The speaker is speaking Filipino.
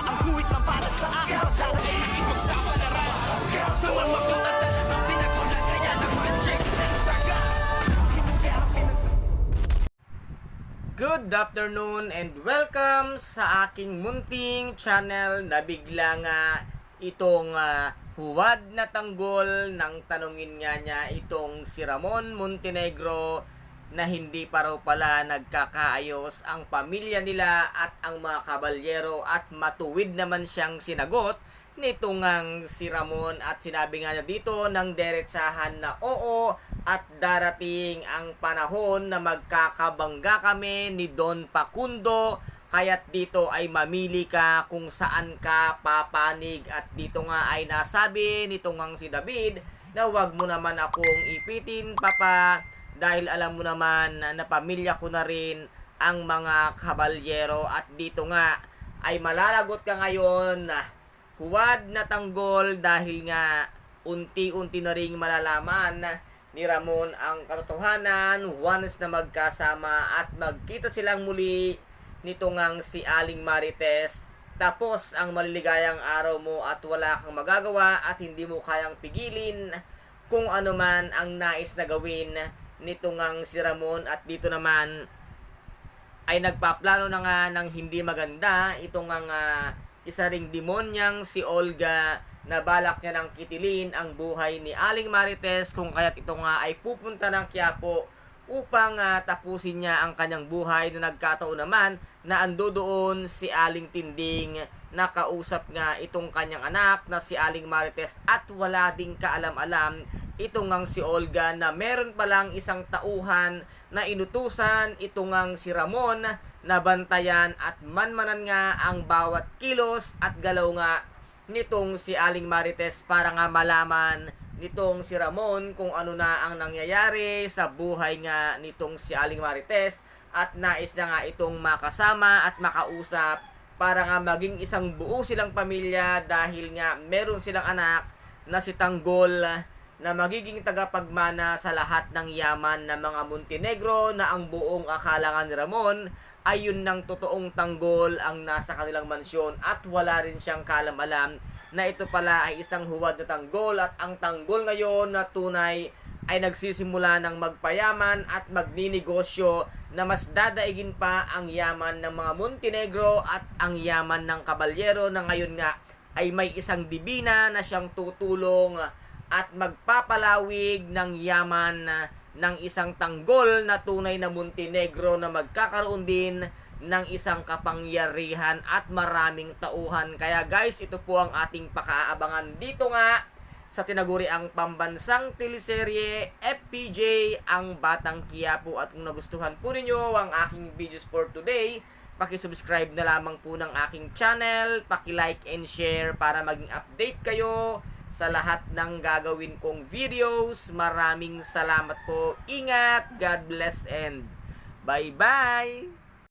ang kuwit ng balat sa akin. Dahil ay ipagsapalaran sa mga at talagang pinagulan kaya ng magic ng saga. Good afternoon and welcome sa aking munting channel na bigla nga itong huwad na tanggol nang tanungin nga niya itong si Ramon Montenegro na hindi pa raw pala nagkakaayos ang pamilya nila at ang mga kabalyero, at matuwid naman siyang sinagot nitong si Ramon at sinabi nga niya dito ng deretsahan na oo, at darating ang panahon na magkakabangga kami ni Don Facundo, kaya't dito ay mamili ka kung saan ka papanig. At dito nga ay nasabi nitong si David na wag mo naman akong ipitin, Papa, dahil alam mo naman na pamilya ko na rin ang mga kabalyero. At dito nga ay malalagot ka ngayon na huwad na tanggol dahil nga unti-unti na ring malalaman ni Ramon ang katotohanan once na magkasama at magkita silang muli nitong si Aling Marites. Tapos ang maliligayang araw mo at wala kang magagawa at hindi mo kayang pigilin kung ano man ang nais na gawin nitong si Ramon. At dito naman ay nagpaplano na nga ng hindi maganda itong isa ring demonyang si Olga na balak niya nang kitilin ang buhay ni Aling Marites, kung kaya't ito nga ay pupunta ng Quiapo upang tapusin niya ang kanyang buhay, na nagkataon naman na ando doon si Aling Tinding, nakausap nga itong kanyang anak na si Aling Marites, at wala ding kaalam-alam itong si Olga na meron palang isang tauhan na inutusan itong si Ramon na bantayan at manmanan nga ang bawat kilos at galaw nga nitong si Aling Marites para nga malaman nitong si Ramon kung ano na ang nangyayari sa buhay nga nitong si Aling Marites, at nais na nga itong makasama at makausap para nga maging isang buo silang pamilya, dahil nga meron silang anak na si Tanggol na magiging tagapagmana sa lahat ng yaman ng mga Montenegro, na ang buong akala nga ni Ramon ay yun ng totoong Tanggol ang nasa kanilang mansyon, at wala rin siyang kalam-alam na ito pala ay isang huwad na tanggol. At ang tanggol ngayon na tunay ay nagsisimula ng magpayaman at magninegosyo na mas dadaigin pa ang yaman ng mga Montenegro at ang yaman ng kabalyero, na ngayon nga ay may isang dibina na siyang tutulong at magpapalawig ng yaman ng isang tanggol na tunay na Montenegro, na magkakaroon din ng isang kapangyarihan at maraming tauhan. Kaya guys, ito po ang ating pakaabangan dito nga sa tinaguriang pambansang teleserye FPJ, ang Batang Quiapo. At kung nagustuhan po ninyo ang aking videos for today, paki-subscribe na lamang po ng aking channel, paki-like and share para maging update kayo sa lahat ng gagawin kong videos. Maraming salamat po. Ingat, God bless, and bye-bye!